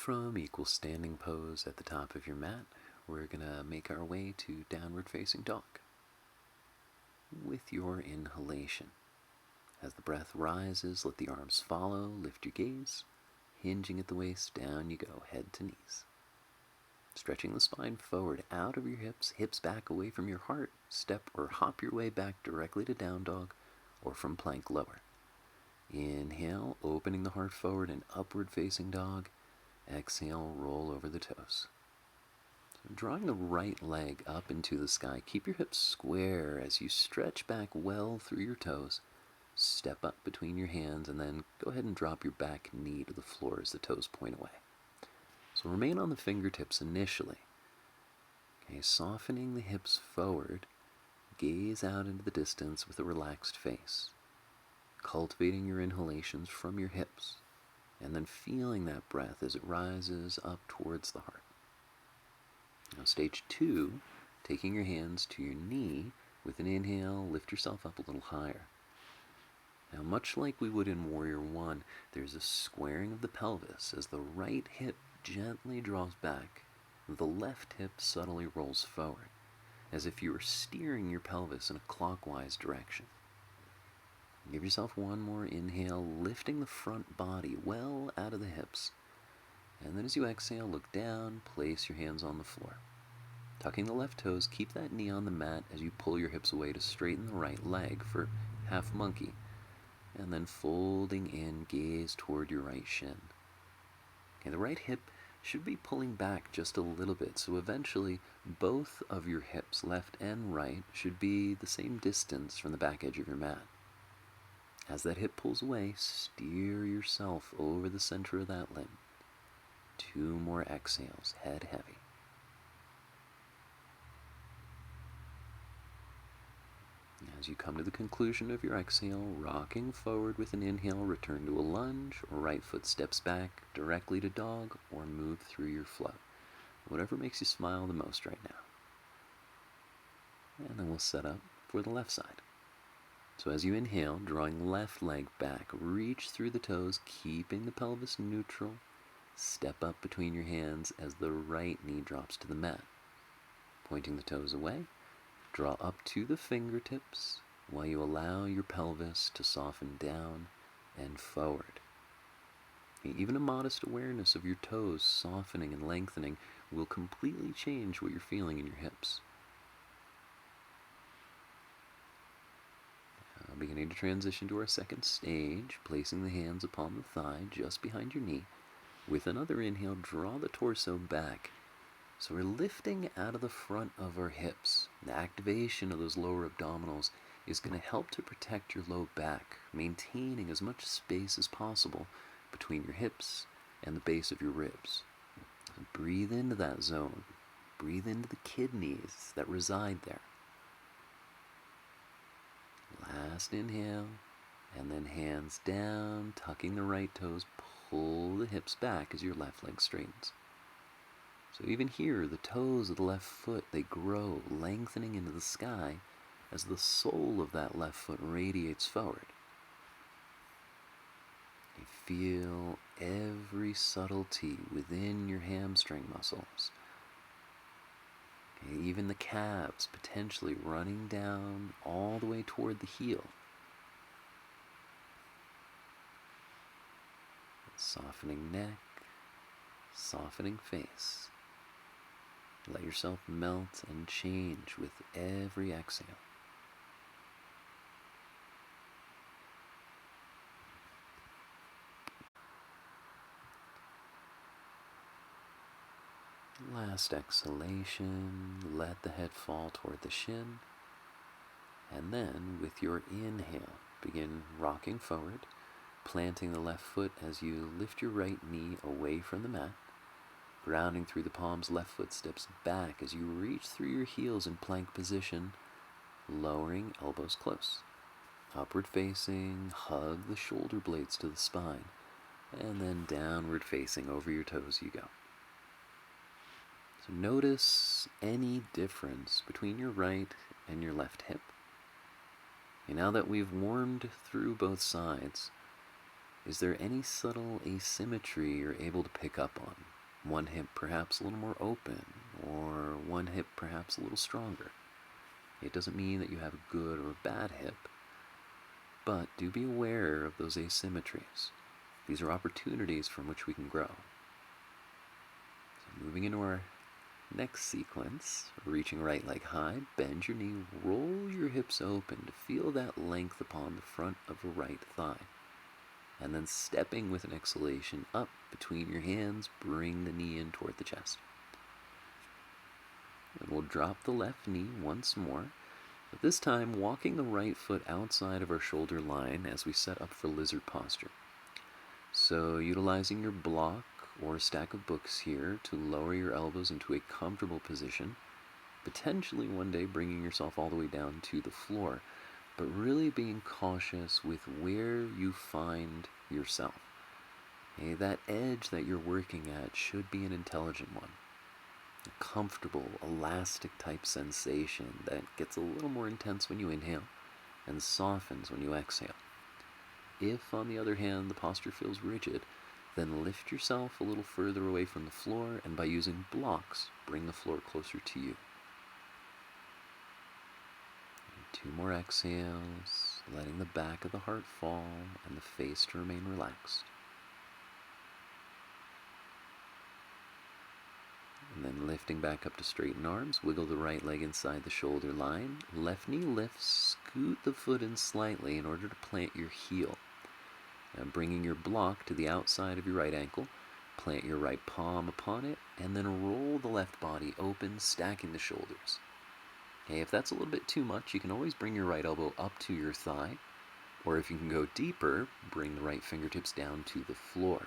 from equal standing pose at the top of your mat, we're going to make our way to downward facing dog. With your inhalation, as the breath rises, let the arms follow, lift your gaze, hinging at the waist, down you go, head to knees. Stretching the spine forward out of your hips, hips back away from your heart, step or hop your way back directly to down dog or from plank lower. Inhale, opening the heart forward and upward facing dog. Exhale, roll over the toes. So drawing the right leg up into the sky, keep your hips square as you stretch back well through your toes. Step up between your hands and then go ahead and drop your back knee to the floor as the toes point away. So remain on the fingertips initially. Okay, softening the hips forward, gaze out into the distance with a relaxed face. Cultivating your inhalations from your hips, and then feeling that breath as it rises up towards the heart. Now stage 2, taking your hands to your knee, with an inhale, lift yourself up a little higher. Now much like we would in Warrior 1, there's a squaring of the pelvis as the right hip gently draws back, the left hip subtly rolls forward, as if you were steering your pelvis in a clockwise direction. Give yourself one more inhale, lifting the front body well out of the hips. And then as you exhale, look down, place your hands on the floor. Tucking the left toes, keep that knee on the mat as you pull your hips away to straighten the right leg for half monkey. And then folding in, gaze toward your right shin. Okay, the right hip should be pulling back just a little bit, so eventually both of your hips, left and right, should be the same distance from the back edge of your mat. As that hip pulls away, steer yourself over the center of that limb. 2 more exhales, head heavy. As you come to the conclusion of your exhale, rocking forward with an inhale, return to a lunge, or right foot steps back directly to dog, or move through your flow. Whatever makes you smile the most right now. And then we'll set up for the left side. So as you inhale, drawing left leg back, reach through the toes, keeping the pelvis neutral. Step up between your hands as the right knee drops to the mat. Pointing the toes away, draw up to the fingertips while you allow your pelvis to soften down and forward. Even a modest awareness of your toes softening and lengthening will completely change what you're feeling in your hips. Beginning to transition to our second stage, placing the hands upon the thigh just behind your knee. With another inhale, draw the torso back. So we're lifting out of the front of our hips. The activation of those lower abdominals is going to help to protect your low back, maintaining as much space as possible between your hips and the base of your ribs. So breathe into that zone. Breathe into the kidneys that reside there. Last inhale, and then hands down, tucking the right toes, pull the hips back as your left leg straightens. So even here, the toes of the left foot, they grow, lengthening into the sky as the sole of that left foot radiates forward. You feel every subtlety within your hamstring muscles. Okay, even the calves potentially running down all the way toward the heel. Softening neck, softening face. Let yourself melt and change with every exhale. Last exhalation, let the head fall toward the shin. And then, with your inhale, begin rocking forward, planting the left foot as you lift your right knee away from the mat. Grounding through the palms, left foot steps back as you reach through your heels in plank position, lowering elbows close. Upward facing, hug the shoulder blades to the spine, and then downward facing over your toes you go. So notice any difference between your right and your left hip. And now that we've warmed through both sides, is there any subtle asymmetry you're able to pick up on? One hip perhaps a little more open, or one hip perhaps a little stronger. It doesn't mean that you have a good or a bad hip, but do be aware of those asymmetries. These are opportunities from which we can grow. So moving into our next sequence, reaching right leg high, bend your knee, roll your hips open to feel that length upon the front of the right thigh. And then stepping with an exhalation up between your hands, bring the knee in toward the chest. And we'll drop the left knee once more, but this time walking the right foot outside of our shoulder line as we set up for lizard posture. So utilizing your block or a stack of books here to lower your elbows into a comfortable position, potentially one day bringing yourself all the way down to the floor, but really being cautious with where you find yourself. Okay, that edge that you're working at should be an intelligent one. A comfortable, elastic type sensation that gets a little more intense when you inhale and softens when you exhale. If, on the other hand, the posture feels rigid, then lift yourself a little further away from the floor, and by using blocks, bring the floor closer to you. And 2 more exhales, letting the back of the heart fall and the face to remain relaxed. And then lifting back up to straighten arms, wiggle the right leg inside the shoulder line, left knee lifts, scoot the foot in slightly in order to plant your heel. And bringing your block to the outside of your right ankle, plant your right palm upon it, and then roll the left body open, stacking the shoulders. Okay, if that's a little bit too much, you can always bring your right elbow up to your thigh, or if you can go deeper, bring the right fingertips down to the floor.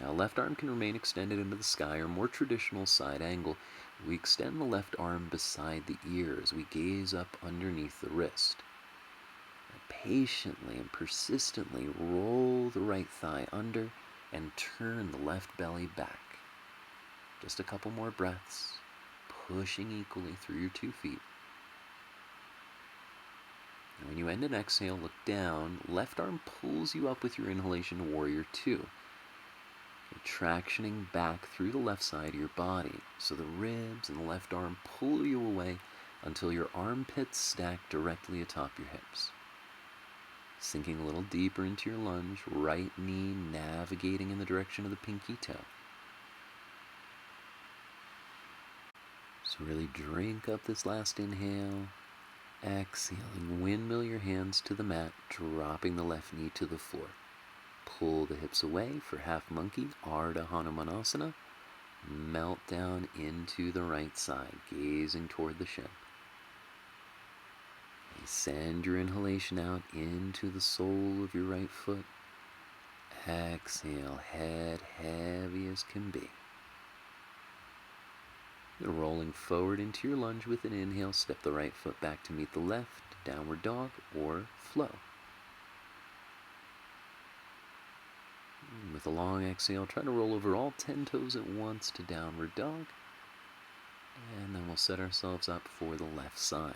Now, left arm can remain extended into the sky, or more traditional side angle. We extend the left arm beside the ear as we gaze up underneath the wrist. Patiently and persistently roll the right thigh under and turn the left belly back. Just a couple more breaths, pushing equally through your 2 feet. And when you end an exhale, look down. Left arm pulls you up with your inhalation, warrior 2. Tractioning back through the left side of your body, so the ribs and the left arm pull you away until your armpits stack directly atop your hips. Sinking a little deeper into your lunge, right knee navigating in the direction of the pinky toe. So really drink up this last inhale, exhaling, windmill your hands to the mat, dropping the left knee to the floor. Pull the hips away for half monkey, Ardha Hanumanasana. Melt down into the right side, gazing toward the shin. Send your inhalation out into the sole of your right foot. Exhale, head heavy as can be. Then rolling forward into your lunge with an inhale, step the right foot back to meet the left, downward dog or flow. With a long exhale, try to roll over all 10 toes at once to downward dog. And then we'll set ourselves up for the left side.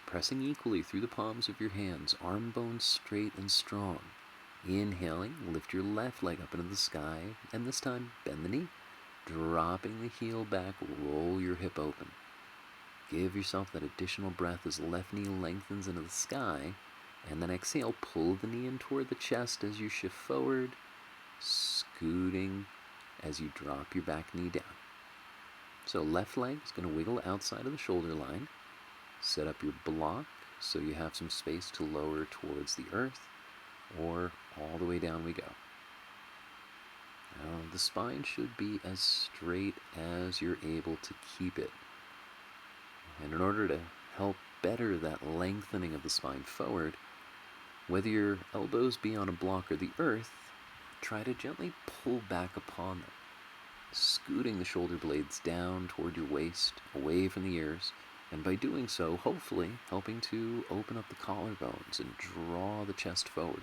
Pressing equally through the palms of your hands, arm bones straight and strong. Inhaling, lift your left leg up into the sky, and this time bend the knee. Dropping the heel back, roll your hip open. Give yourself that additional breath as the left knee lengthens into the sky, and then exhale, pull the knee in toward the chest as you shift forward, scooting as you drop your back knee down. So left leg is going to wiggle outside of the shoulder line. Set up your block so you have some space to lower towards the earth, or all the way down we go. Now, the spine should be as straight as you're able to keep it. And in order to help better that lengthening of the spine forward, whether your elbows be on a block or the earth, try to gently pull back upon them, scooting the shoulder blades down toward your waist, away from the ears, and by doing so, hopefully helping to open up the collarbones and draw the chest forward.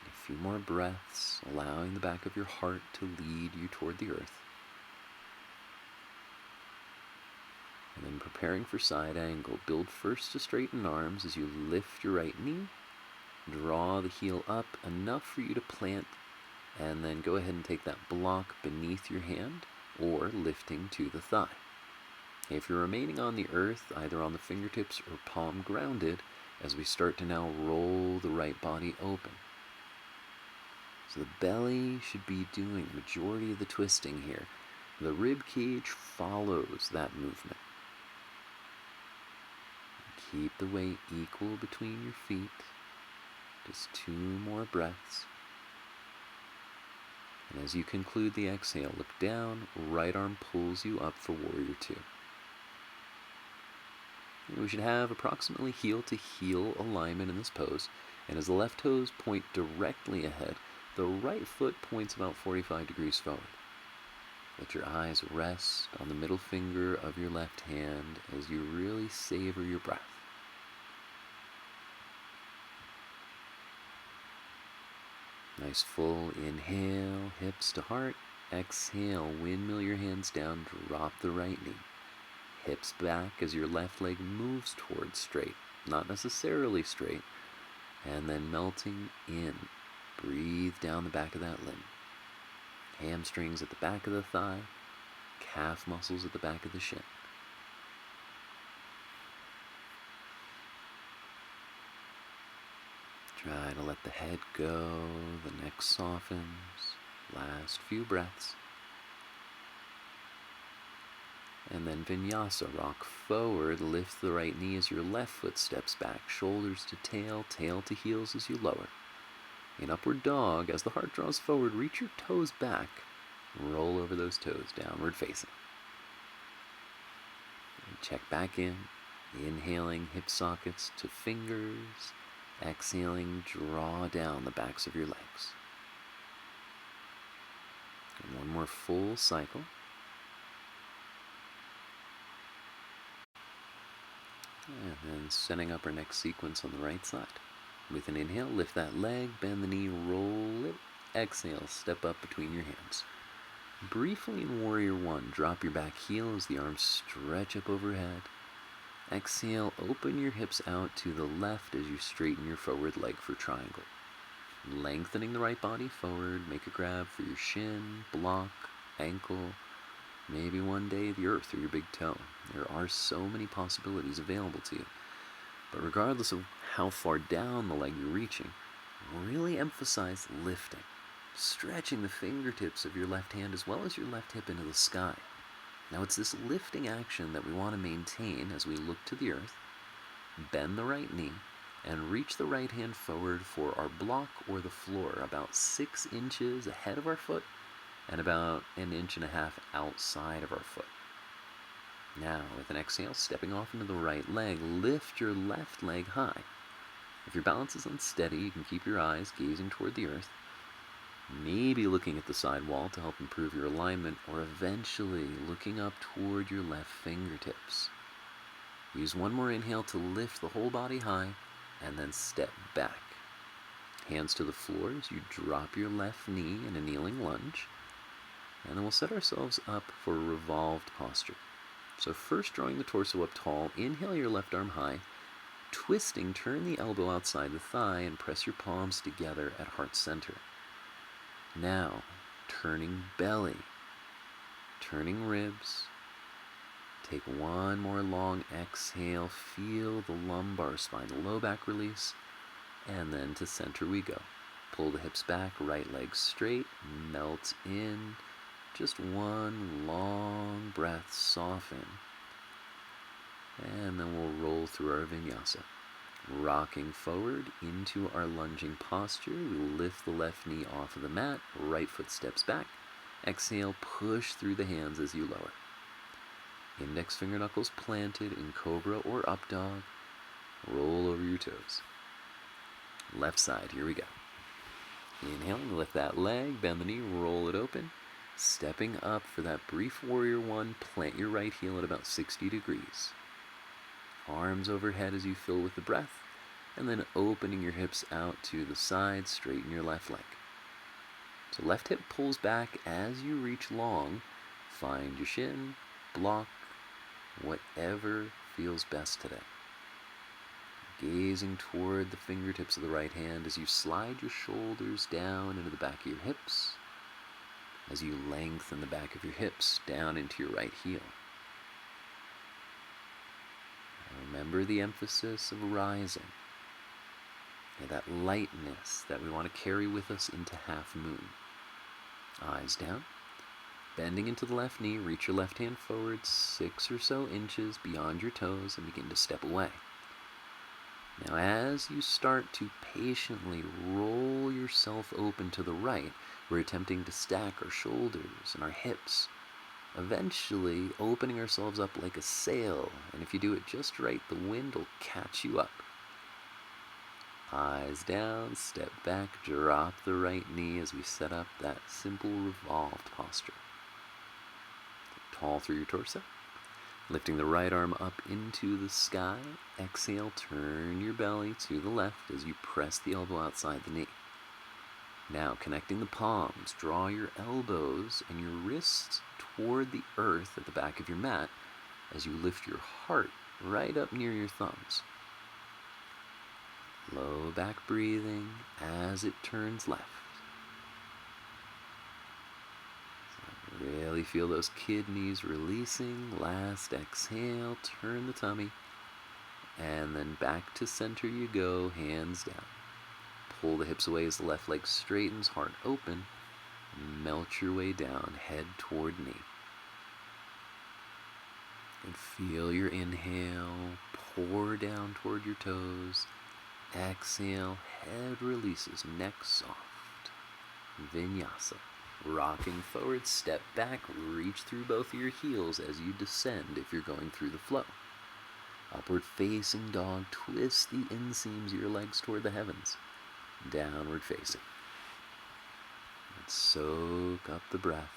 A few more breaths, allowing the back of your heart to lead you toward the earth. And then preparing for side angle, build first to straighten arms as you lift your right knee. Draw the heel up enough for you to plant and then go ahead and take that block beneath your hand or lifting to the thigh. If you're remaining on the earth, either on the fingertips or palm grounded, as we start to now roll the right body open. So the belly should be doing the majority of the twisting here. The rib cage follows that movement. Keep the weight equal between your feet. Just 2 more breaths. And as you conclude the exhale, look down, right arm pulls you up for warrior 2. We should have approximately heel to heel alignment in this pose, and as the left toes point directly ahead, the right foot points about 45 degrees forward. Let your eyes rest on the middle finger of your left hand as you really savor your breath. Nice full inhale, hips to heart. Exhale, windmill your hands down, drop the right knee. Hips back as your left leg moves towards straight, not necessarily straight, and then melting in. Breathe down the back of that limb. Hamstrings at the back of the thigh, calf muscles at the back of the shin. Try to let the head go, the neck softens. Last few breaths. And then vinyasa, rock forward, lift the right knee as your left foot steps back, shoulders to tail, tail to heels as you lower. In upward dog, as the heart draws forward, reach your toes back, roll over those toes, downward facing. And check back in, inhaling hip sockets to fingers, exhaling, draw down the backs of your legs. And one more full cycle. And then setting up our next sequence on the right side. With an inhale, lift that leg, bend the knee, roll it. Exhale, step up between your hands. Briefly in Warrior 1, drop your back heel as the arms stretch up overhead. Exhale, open your hips out to the left as you straighten your forward leg for triangle. Lengthening the right body forward, make a grab for your shin, block, ankle, maybe one day the earth or your big toe. There are so many possibilities available to you. But regardless of how far down the leg you're reaching, really emphasize lifting, stretching the fingertips of your left hand as well as your left hip into the sky. Now it's this lifting action that we want to maintain as we look to the earth, bend the right knee, and reach the right hand forward for our block or the floor, about 6 inches ahead of our foot and about 1.5 inches outside of our foot. Now, with an exhale, stepping off into the right leg, lift your left leg high. If your balance is unsteady, you can keep your eyes gazing toward the earth, maybe looking at the side wall to help improve your alignment, or eventually looking up toward your left fingertips. Use one more inhale to lift the whole body high, and then step back. Hands to the floor as you drop your left knee in a kneeling lunge, and then we'll set ourselves up for a revolved posture. So first, drawing the torso up tall, inhale your left arm high, twisting, turn the elbow outside the thigh and press your palms together at heart center. Now, turning belly, turning ribs. Take one more long exhale, feel the lumbar spine, the low back release, and then to center we go. Pull the hips back, right leg straight, melt in. Just one long breath, soften. And then we'll roll through our vinyasa. Rocking forward into our lunging posture, we lift the left knee off of the mat, right foot steps back. Exhale, push through the hands as you lower. Index finger knuckles planted in cobra or up dog. Roll over your toes. Left side, here we go. Inhaling, lift that leg, bend the knee, roll it open. Stepping up for that brief Warrior 1, plant your right heel at about 60 degrees. Arms overhead as you fill with the breath, and then opening your hips out to the side, straighten your left leg. So left hip pulls back as you reach long. Find your shin, block, whatever feels best today. gazing toward the fingertips of the right hand as you slide your shoulders down into the back of your hips, as you lengthen the back of your hips down into your right heel. Remember the emphasis of rising, and that lightness that we want to carry with us into half moon. Eyes down, bending into the left knee, reach your left hand forward 6 or so inches beyond your toes and begin to step away. Now as you start to patiently roll yourself open to the right, we're attempting to stack our shoulders and our hips, eventually opening ourselves up like a sail, and if you do it just right, the wind will catch you up. Eyes down, step back, drop the right knee as we set up that simple revolved posture. Tall through your torso, lifting the right arm up into the sky. Exhale, turn your belly to the left as you press the elbow outside the knee. Now, connecting the palms, draw your elbows and your wrists toward the earth at the back of your mat as you lift your heart right up near your thumbs. Low back breathing as it turns left. So really feel those kidneys releasing. Last exhale, turn the tummy, and then back to center you go, hands down. Pull the hips away as the left leg straightens, heart open. Melt your way down, head toward knee. And feel your inhale, pour down toward your toes. Exhale, head releases, neck soft. Vinyasa. Rocking forward, step back, reach through both of your heels as you descend if you're going through the flow. Upward facing dog, twist the inseams of your legs toward the heavens. Downward facing. And soak up the breath,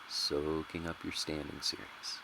soaking up your standing series.